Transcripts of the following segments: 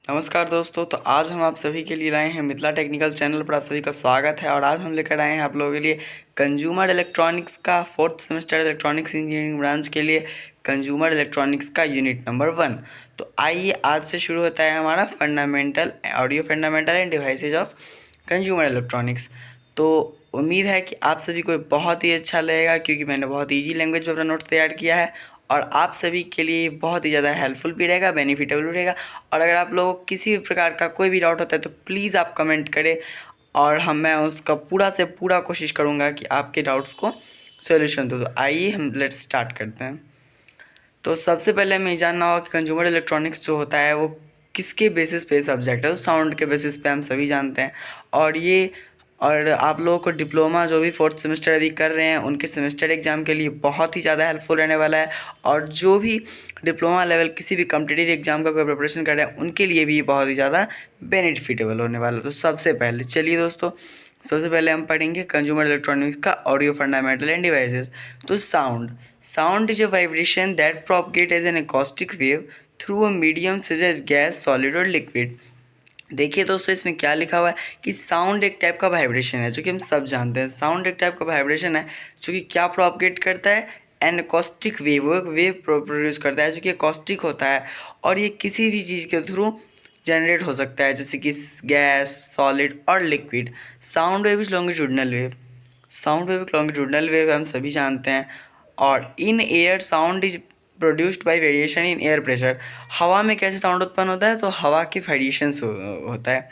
नमस्कार दोस्तों। तो आज हम आप सभी के लिए लाए हैं मिथिला टेक्निकल चैनल पर आप सभी का स्वागत है। और आज हम लेकर आए हैं आप लोगों के लिए कंज्यूमर इलेक्ट्रॉनिक्स का 4th semester electronics engineering branch के लिए कंज्यूमर इलेक्ट्रॉनिक्स का यूनिट नंबर 1। तो आइए आज से शुरू होता है हमारा fundamental audio fundamental and devices of consumer electronics. तो उम्मीद है कि आप सभी को बहुत ही अच्छा लगेगा, क्योंकि मैंने बहुत ईजी लैंग्वेज में अपना नोट्स तैयार किया है और आप सभी के लिए बहुत ही ज़्यादा हेल्पफुल भी रहेगा, बेनिफिटेबल भी रहेगा। और अगर आप लोगों को किसी भी प्रकार का कोई भी डाउट होता है तो प्लीज़ आप कमेंट करें, और मैं उसका पूरा से पूरा कोशिश करूँगा कि आपके डाउट्स को सॉल्यूशन दूँ। तो आइए हम लेट्स स्टार्ट करते हैं। तो सबसे पहले हमें जानना होगा कि कंज्यूमर इलेक्ट्रॉनिक्स जो होता है वो किसके बेसिस पे सब्जेक्ट है। तो साउंड के बेसिस पे हम सभी जानते हैं। और आप लोगों को डिप्लोमा जो भी 4th सेमेस्टर अभी कर रहे हैं उनके सेमेस्टर एग्ज़ाम के लिए बहुत ही ज़्यादा हेल्पफुल रहने वाला है। और जो भी डिप्लोमा लेवल किसी भी कॉम्पिटिटिव एग्ज़ाम का कोई प्रिपरेशन कर रहे हैं उनके लिए भी बहुत ही ज़्यादा बेनिफिटेबल होने वाला है। तो सबसे पहले चलिए दोस्तों, सबसे पहले हम पढ़ेंगे कंज्यूमर इलेक्ट्रॉनिक्स का ऑडियो फंडामेंटल एंड डिवाइसेस। तो sound is a vibration that propagate as an acoustic wave through a medium such as gas, solid और लिक्विड। देखिए दोस्तों, इसमें क्या लिखा हुआ है कि साउंड एक टाइप का वाइब्रेशन है, जो कि हम सब जानते हैं। साउंड एक टाइप का वाइब्रेशन है जो कि क्या प्रोपगेट करता है, एन एकॉस्टिक वेव, वो एक वेव प्रोड्यूस करता है जो कि एकॉस्टिक होता है। और ये किसी भी चीज़ के थ्रू जनरेट हो सकता है, जैसे कि गैस, सॉलिड और liquid. Sound wave is longitudinal wave. Sound wave एक लॉन्गिट्यूडनल वेव हम सभी जानते हैं। और in air sound is produced by variation in air pressure. हवा में कैसे साउंड उत्पन्न होता है, तो हवा के वेरिएशंस होता है।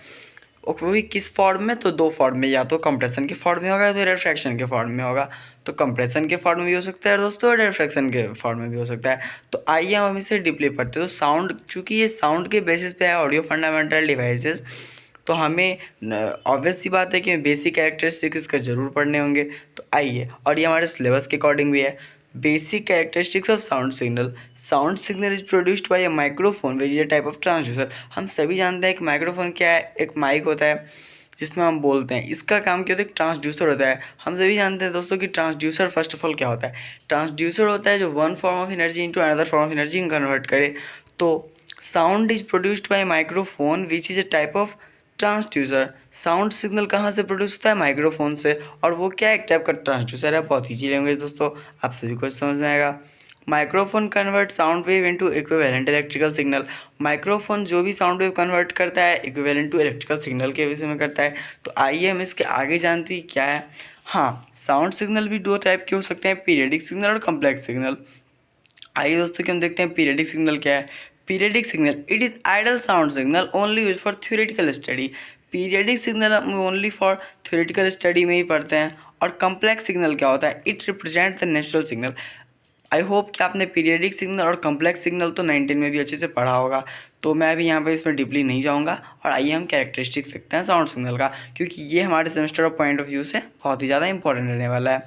और वो भी किस फॉर्म में, तो दो फॉर्म में, या तो कंप्रेशन के फॉर्म में होगा या तो रिफ्रैक्शन के फॉर्म में होगा। तो कंप्रेशन के फॉर्म में भी हो सकता है दोस्तों, और रिफ्रैक्शन के फॉर्म में भी हो सकता है। तो आइए हम इसे डीपली पढ़ते हैं। तो साउंड, चूँकि ये साउंड के बेसिस पे है ऑडियो फंडामेंटल डिवाइसेस, तो हमें ऑब्वियस सी बात है कि बेसिक कैरेक्टरिस्टिक्स इसका ज़रूर पढ़ने होंगे। तो आइए, और ये हमारे सिलेबस के अकॉर्डिंग भी है। Basic characteristics of sound signal is produced by a microphone which is a type of transducer. हम सभी जानते हैं कि माइक्रोफोन क्या है, एक माइक होता है जिसमें हम बोलते हैं। इसका काम क्या होता है, ट्रांसड्यूसर होता है। हम सभी जानते हैं दोस्तों कि ट्रांसड्यूसर फर्स्ट ऑफ ऑल क्या होता है। ट्रांसड्यूसर होता है जो one form of energy into another form of energy convert करे। तो sound is produced by microphone which is a type of transducer. Sound signal कहाँ से प्रोड्यूस होता है, माइक्रोफोन से। और वो क्या एक टाइप का ट्रांसड्यूसर है। बहुत ईजी लैंग्वेज दोस्तों, आप सभी को समझ में आएगा। Microphone convert sound wave into equivalent electrical signal. Microphone जो भी साउंड वेव कन्वर्ट करता है इक्विवेलेंट टू इलेक्ट्रिकल सिग्नल के विषय में करता है। तो आइए हम इसके आगे जानते हैं क्या है। हाँ, साउंड सिग्नल भी दो टाइप के हो सकते हैं, पीरियडिक सिग्नल और कम्प्लेक्स सिग्नल। आइए दोस्तों कि हम देखते हैं पीरियडिक सिग्नल क्या है। Periodic signal, it is ideal sound signal only use for theoretical study. Periodic signal हम ओनली फॉर थ्योरेटिकल स्टडी में ही पढ़ते हैं। और कम्प्लेक्स सिग्नल क्या होता है, it represent the natural signal. I hope कि आपने पीरियडिक सिग्नल और कम्प्लेक्स सिग्नल तो 19 में भी अच्छे से पढ़ा होगा, तो मैं अभी यहाँ पे इसमें डीपली नहीं जाऊँगा। और आइए हम कैरेक्टरिस्टिक सीखते हैं साउंड सिग्नल का, क्योंकि ये हमारे semester of point of view से बहुत ही ज़्यादा इंपॉर्टेंट रहने वाला है।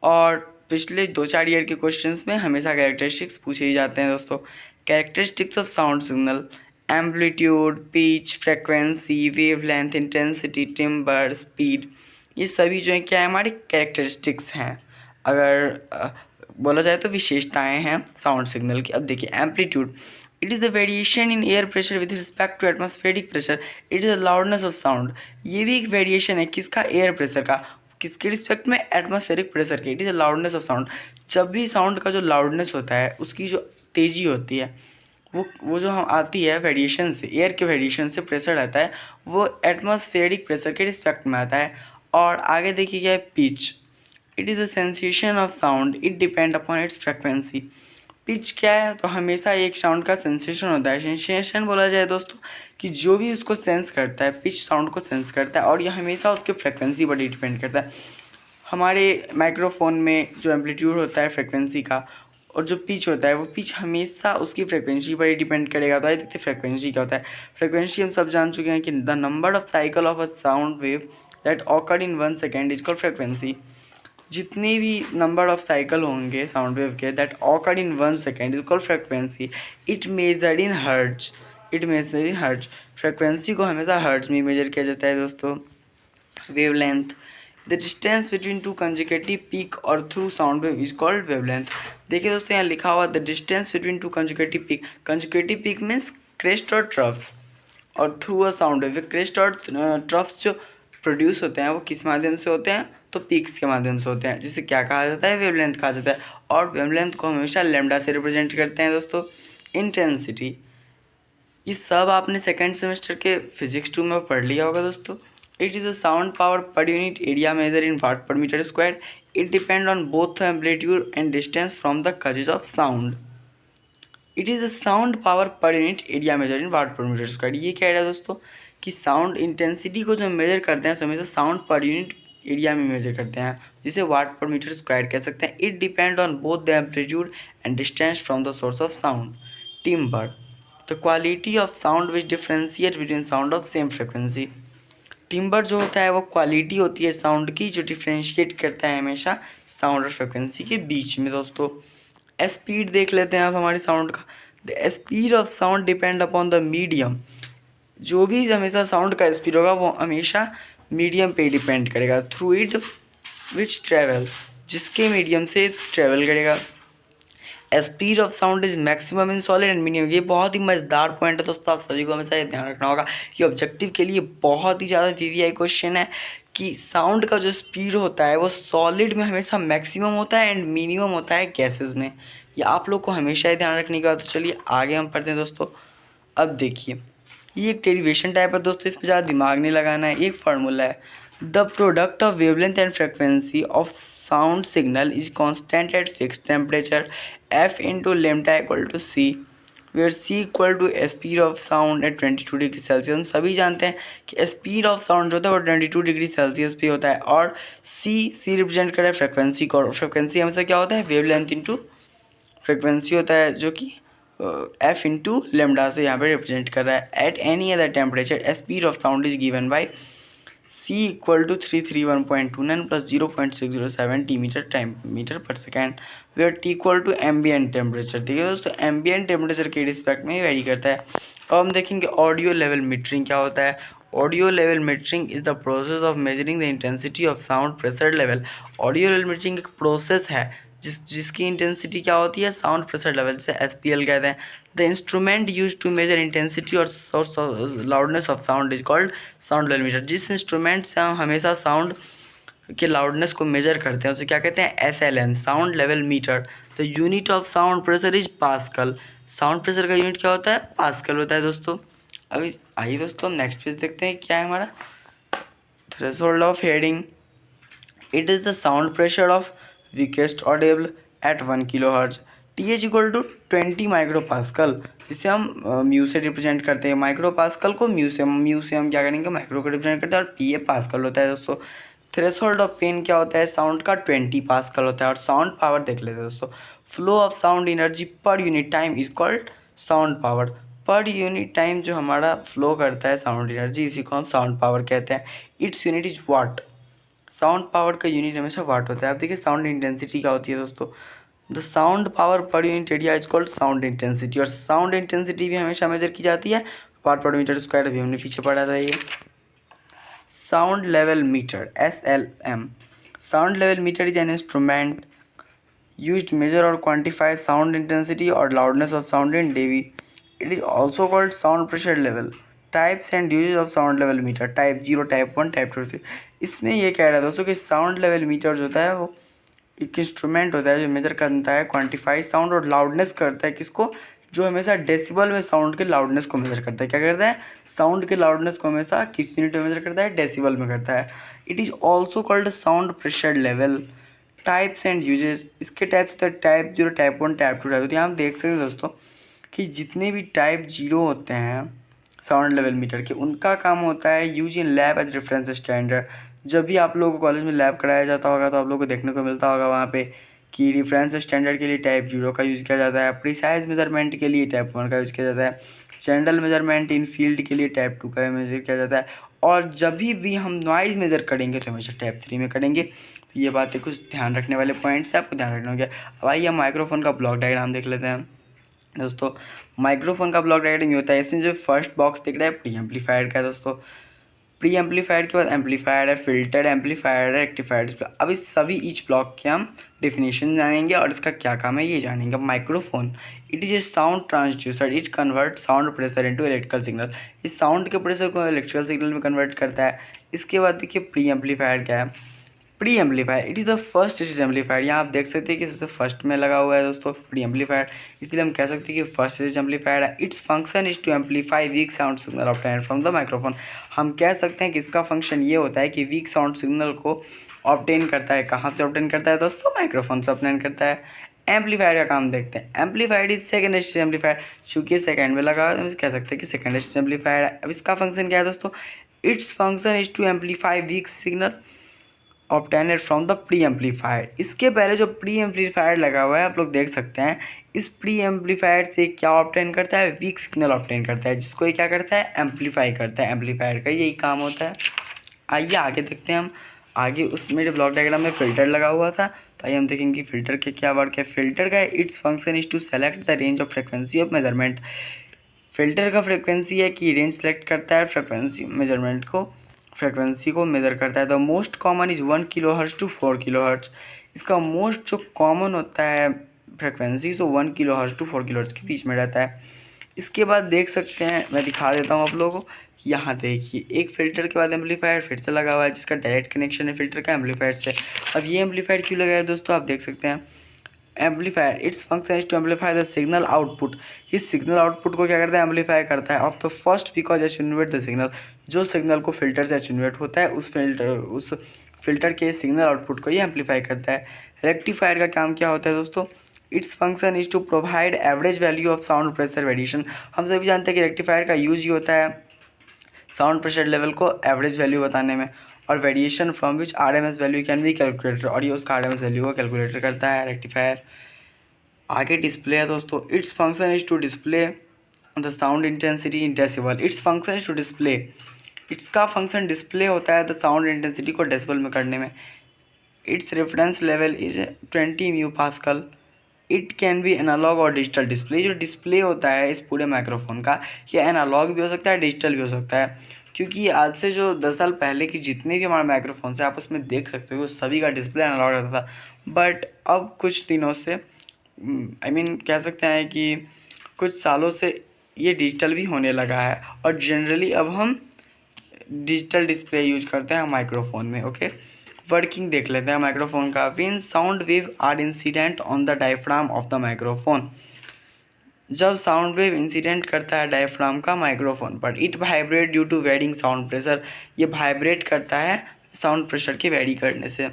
और पिछले 2-4 ईयर के क्वेश्चंस में हमेशा कैरेक्टरिस्टिक्स पूछे ही जाते हैं दोस्तों। Characteristics of sound signal, amplitude, pitch, frequency, wavelength, intensity, timber, speed, ये सभी जो है क्या है, हमारी कैरेक्टरिस्टिक्स हैं। अगर बोला जाए तो विशेषताएं हैं साउंड सिग्नल की। अब देखिए amplitude, it is the variation in air pressure with respect to atmospheric pressure. It is the loudness of sound. ये भी एक वेरिएशन है किसका, एयर प्रेशर का। किसके रिस्पेक्ट में, एटमॉस्फेरिक प्रेशर के। It is the loudness of sound. जब भी साउंड का जो लाउडनेस होता है, उसकी जो तेज़ी होती है, वो जो हम आती है वेरिएशन से, एयर के वेरिएशन से प्रेशर रहता है, वो एटमॉस्फेरिक प्रेशर के रिस्पेक्ट में आता है। और आगे देखिए क्या है, pitch, it is the sensation of sound, it depend upon its frequency. Pitch क्या है, तो हमेशा एक साउंड का सेंसेशन होता है। सेंसेशन बोला जाए दोस्तों कि जो भी उसको सेंस करता है, पिच साउंड को सेंस करता है, और यह हमेशा उसके फ्रिक्वेंसी पर डिपेंड करता है। हमारे माइक्रोफोन में जो एम्पलीट्यूड होता है फ्रिक्वेंसी का, और जो पिच होता है, वो पिच हमेशा उसकी फ्रिक्वेंसी पर ही डिपेंड करेगा। तो आइए देखते हैं फ्रिक्वेंसी क्या होता है। फ्रिक्वेंसी हम सब जान चुके हैं कि the number of cycle of a sound wave that occurred in 1 second is called frequency. जितने भी नंबर ऑफ साइकिल होंगे साउंड वेव के that occurred in 1 second is called frequency. It measured in hertz. It measured in hertz. Frequency को हमेशा hertz में measure किया जाता है दोस्तों। Wavelength, the distance between two consecutive peak और trough sound wave is called wavelength. देखिए दोस्तों, यहाँ लिखा हुआ the distance between two consecutive peak. कंजिकेटिव peak means crest और ट्रफ्स। और through a sound wave. Crest और ट्रफ्स जो प्रोड्यूस होते हैं वो किस माध्यम से होते हैं, तो पीक्स के माध्यम से होते हैं, जिसे क्या कहा जाता है, वेवलेंथ कहा जाता है। और वेवलेंथ को हमेशा लैम्डा से रिप्रेजेंट करते हैं दोस्तों। इंटेंसिटी, ये सब आपने सेकेंड सेमेस्टर के फिजिक्स 2 में पढ़ लिया होगा दोस्तों। It is a sound power per unit area measure in watt per metre square. It depend on both amplitude and distance from the causes of sound. It is a sound power per unit area measure in watt per metre square. ये कह रहा है दोस्तों कि sound intensity को जो major करते हैं, हमेशा साउंड पर यूनिट एरिया में मेजर करते हैं, जिसे वाट पर मीटर स्क्वायर कह सकते हैं। It depend on both the amplitude and distance from the source of sound. Timber, the quality of sound which differentiate between sound of same frequency. Timber जो होता है वो क्वालिटी होती है साउंड की जो डिफ्रेंशिएट करता है हमेशा साउंड और फ्रिक्वेंसी के बीच में दोस्तों। स्पीड देख लेते हैं आप हमारी साउंड का। The speed of sound depend upon the medium. जो भी हमेशा साउंड का स्पीड होगा वो हमेशा मीडियम पे डिपेंड करेगा। थ्रू इट विच ट्रेवल, जिसके मीडियम से ट्रेवल करेगा। Speed of sound is maximum in solid and medium. ये बहुत ही मजेदार पॉइंट है दोस्तों, आप सभी को हमेशा ये ध्यान रखना होगा कि ऑब्जेक्टिव के लिए बहुत ही ज़्यादा वीवीआई क्वेश्चन है कि साउंड का जो स्पीड होता है वो सॉलिड में हमेशा मैक्सिमम होता है एंड मिनिमम होता है गैसेस में। ये आप लोग को हमेशा ही ध्यान रखने का। तो चलिए आगे हम पढ़ते हैं दोस्तों। अब देखिए, ये एक डेरिवेशन टाइप है दोस्तों, इसमें ज़्यादा दिमाग नहीं लगाना है। एक फार्मूला है, the product of wavelength and frequency of sound signal is constant at fix temperature F into lambda equal to C, where C equal to speed of sound at 22 degree Celsius. हम सभी जानते हैं कि speed of sound जो होता है वो 22 degree Celsius पे होता है। और सी रिप्रेजेंट कर रहा है फ्रिक्वेंसी को, और फ्रिक्वेंसी हमेशा क्या होता है, वेवलेंथ इंटू फ्रिक्वेंसी होता है, जो कि एफ इंटू लेमडा से यहाँ पे रिप्रेजेंट कर रहा है। At any other temperature speed of sound is given by C equal to 331.29 plus 0.607 metre per second, where T equal to ambient temperature. ठीक है दोस्तों, एम्बियंट टेम्परेचर के रिस्पेक्ट में वेरी करता है। अब हम देखेंगे ऑडियो लेवल मीटरिंग क्या होता है। Audio level metering is the process of measuring the intensity of sound pressure level. Audio level metering एक प्रोसेस है जिसकी इंटेंसिटी क्या होती है, साउंड प्रेशर लेवल, से SPL कहते हैं। The instrument use to measure intensity और source of loudness of sound is called sound level metre. जिस इंस्ट्रूमेंट से हम हमेशा साउंड के लाउडनेस को मेजर करते हैं उसे क्या कहते हैं, SLM, sound level metre. The unit of sound pressure is pascal. Sound pressure का यूनिट क्या होता है, पास्कल होता है दोस्तों। अभी आइए दोस्तों हम नेक्स्ट पेज देखते हैं क्या है हमारा। Threshold of hearing, it is the sound pressure of weakest audible at 1 kHz। TH equal to 20 micropascal, जिसे हम म्यू से रिप्रेजेंट करते हैं। माइक्रोपास्कल को म्यू से हम क्या करेंगे, माइक्रो को रिप्रेजेंट करते हैं, और PA पास्कल होता है दोस्तों। थ्रेशोल्ड ऑफ पेन क्या होता है, साउंड का 20 पास्कल होता है। और साउंड पावर देख लेते हैं दोस्तों। Flow of sound energy per unit time is called sound power. Per unit time जो हमारा फ्लो करता है साउंड एनर्जी, इसी को हम साउंड पावर कहते हैं। Its unit is what. Sound power का यूनिट हमेशा वाट होता है। आप देखिए साउंड इंटेंसिटी क्या होती है दोस्तों, the sound power per unit area is called sound intensity. और साउंड इंटेंसिटी भी हमेशा मेजर की जाती है वाट पर मीटर स्क्वायर, अभी हमने पीछे पढ़ा था ये। Sound level metre, SLM। Sound level metre is an instrument used to measure or quantify sound intensity or loudness of sound in dB. It is also called sound pressure level. Types and uses of sound level meter, type 0, type 1, type 2, 3। इसमें ये कह रहा है दोस्तों कि sound level metre जो होता है वो एक इंस्ट्रूमेंट होता है जो मेजर करता है, क्वांटिफाई साउंड और लाउडनेस करता है किसको, जो हमेशा डेसिबल में साउंड के लाउडनेस को मेजर करता है। क्या करता है, साउंड के लाउडनेस को हमेशा किस यूनिट में मेजर करता है, डेसिबल में करता है। It is also called sound pressure level. Types and uses, इसके टाइप्स होते हैं टाइप 0, टाइप 1, टाइप 2 टाइप। तो यहाँ हम देख सकते हैं दोस्तों कि जितने भी टाइप 0 होते हैं साउंड लेवल मीटर के, उनका काम होता है use in lab as reference standard. जब भी आप लोगों को कॉलेज में लैब कराया जाता होगा तो आप लोगों को देखने को मिलता होगा वहाँ पे कि रेफरेंस स्टैंडर्ड के लिए टाइप 0 का यूज़ किया जाता है, प्रिसाइज मेजरमेंट के लिए टाइप 1 का यूज़ किया जाता है, जनरल मेजरमेंट इन फील्ड के लिए टाइप 2 का मेजर किया जाता है, और जब भी हम नॉइज़ मेजर करेंगे तो हमेशा टाइप 3 में करेंगे। तो ये बातें कुछ ध्यान रखने वाले पॉइंट्स है, आपको ध्यान रखना होगा। अब आइए हम माइक्रोफोन का ब्लॉक डायग्राम देख लेते हैं दोस्तों। माइक्रोफोन का ब्लॉक डायग्राम ये होता है, इसमें जो फर्स्ट बॉक्स दिख रहा है प्री एम्पलीफायर का है दोस्तों। प्री एम्पलीफायर के बाद एम्पलीफायर है, फिल्टर एम्पलीफायर है, रेक्टिफायर। अब इस सभी ईच ब्लॉक के हम डिफिनेशन जानेंगे और इसका क्या काम है ये जानेंगे। Microphone, it is a sound transducer, it convert sound pressure into electrical signal. इस साउंड के प्रेशर को इलेक्ट्रिकल सिग्नल में कन्वर्ट करता है। इसके बाद देखिए प्री एम्पलीफायर क्या है। Pre amplifier, it is the first stage amplifier. यहाँ आप देख सकते हैं कि सबसे फर्स्ट में लगा हुआ है दोस्तों प्री एम्पलीफायर, इसलिए हम कह सकते हैं कि फर्स्ट स्टेज एम्पलीफायर है। Its function is to amplify weak sound signal obtained from the microphone. हम कह सकते हैं कि इसका फंक्शन ये होता है कि वीक साउंड सिग्नल को ऑब्टेन करता है। कहाँ से ऑब्टेन करता है दोस्तों? माइक्रोफोन से ऑब्टेन करता है। एम्पलीफायर का काम देखते हैं। Amplifier is second stage amplifier, चूँकि सेकंड में लगा हुआ है तो हम कह सकते हैं कि सेकंड स्टेज एम्पलीफायर है। अब इसका फंक्शन क्या है दोस्तों? Its function is to amplify weak signal obtained from the pre amplifier. इसके पहले जो प्री एम्पलीफायर लगा हुआ है आप लोग देख सकते हैं, इस प्री एम्पलीफायर से क्या ऑब्टेन करता है? वीक सिग्नल ऑब्टेन करता है, जिसको ये क्या करता है? एम्पलीफाई करता है। एम्पलीफायर का यही काम होता है। आइए आगे देखते हैं हम। आगे उसमें जो ब्लॉक डायग्राम में फिल्टर लगा हुआ था, तो आइए हम देखेंगे फिल्टर के क्या वर्क है। फिल्टर का its function is to select the range of frequency of measurement. Filter का फ्रिक्वेंसी है कि रेंज सेलेक्ट करता है, फ्रिक्वेंसी मेजरमेंट को, फ्रिक्वेंसी को मेज़र करता है। The most common is 1 kilohertz to 4 kilohertz. इसका मोस्ट जो कॉमन होता है frequency so 1 kilohertz to 4 kilohertz के बीच में रहता है। इसके बाद देख सकते हैं, मैं दिखा देता हूँ आप लोगों को कि यहाँ देखिए एक फ़िल्टर के बाद एम्पलीफायर फिर से लगा हुआ है, जिसका डायरेक्ट कनेक्शन है फ़िल्टर का एम्पलीफायर से। अब ये एम्पलीफायर क्यों लगा है दोस्तों? आप देख सकते हैं amplifier, its function is to amplify the signal output. इस सिग्नल आउटपुट को क्या करता है? एम्पलीफाई करता है। Of the first because attenuate the signal, जो सिग्नल को फिल्टर से एटेन्यूएट होता है उस फिल्टर के सिग्नल आउटपुट को ये एम्पलीफाई करता है। रेक्टिफायर का काम क्या होता है दोस्तों? Its function is to provide average value of sound pressure variation. हम सभी जानते हैं कि रेक्टिफायर का यूज ही होता है साउंड प्रेशर लेवल को एवरेज वैल्यू बताने में, और variation from which RMS value can be calculated, और ये उसका आरएमएस वैल्यू को कैलकुलेट करता है रेक्टिफायर। आगे डिस्प्ले है दोस्तों, its function is to display the sound intensity in decibel. Its function is to display, इसका फंक्शन डिस्प्ले होता है द साउंड इंटेंसिटी को डेसिबल में करने में। Its reference level is 20 mu pascal. It can be analog और digital display. जो display होता है इस पूरे माइक्रोफोन का, ये एनालॉग भी हो सकता है, डिजिटल भी हो सकता है, क्योंकि आज से जो 10 साल पहले की जितने भी हमारे माइक्रोफोन से आप उसमें देख सकते हो सभी का डिस्प्ले एनालॉग रहता था। बट अब कुछ दिनों से कह सकते हैं कि कुछ सालों से ये डिजिटल भी होने लगा है, और जनरली अब हम डिजिटल डिस्प्ले यूज करते हैं माइक्रोफोन में। ओके, वर्किंग देख लेते हैं माइक्रोफोन का। When sound wave are incident on the diaphragm of the microphone, जब साउंड वेव इंसिडेंट करता है डायफ्राम का माइक्रोफोन पर, it vibrate due to varying sound pressure, ये वाइब्रेट करता है साउंड प्रेशर के वेरी करने से।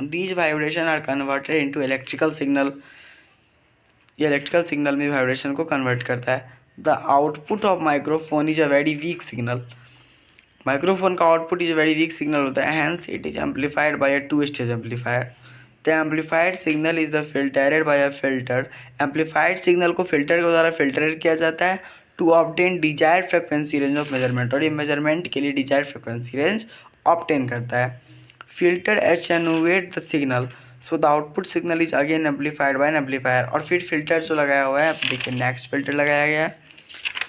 These vibration are converted into electrical signal, ये इलेक्ट्रिकल सिग्नल में वाइब्रेशन को कन्वर्ट करता है। The output of microphone is a very weak signal, microphone का output is a very weak signal होता है, hence it is amplified by a 2 stage amplifier. The amplified signal is the filtered by a filter, amplified signal को filter के द्वारा filtered किया जाता है to obtain desired frequency range of measurement, और ये मेजरमेंट के लिए डिजायर्ड फ्रिक्वेंसी रेंज ऑब्टेन करता है। Filter attenuate the signal, so the output signal is again amplified by an amplifier. और फिर फिल्टर जो लगाया हुआ है, आप देखिए नेक्स्ट फिल्टर लगाया गया है,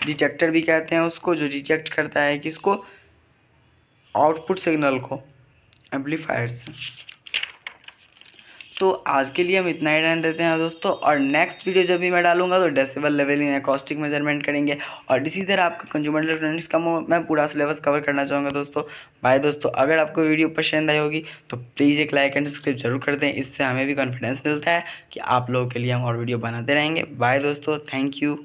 डिटेक्टर भी कहते हैं उसको, जो डिटेक्ट करता है किसको? आउटपुट सिग्नल को एम्पलीफायर से। तो आज के लिए हम इतना ही रहने देते हैं दोस्तों, और नेक्स्ट वीडियो जब भी मैं डालूंगा तो decibel level in acoustic measurement करेंगे, और इसी तरह आपका कंज्यूमर इलेक्ट्रॉनिक्स का मैं पूरा सिलेबस कवर करना चाहूँगा दोस्तों। बाय दोस्तों, अगर आपको वीडियो पसंद आई होगी तो प्लीज़ एक लाइक एंड सब्सक्राइब जरूर कर दें, इससे हमें भी कॉन्फिडेंस मिलता है कि आप लोगों के लिए हम और वीडियो बनाते रहेंगे। बाय दोस्तों, थैंक यू।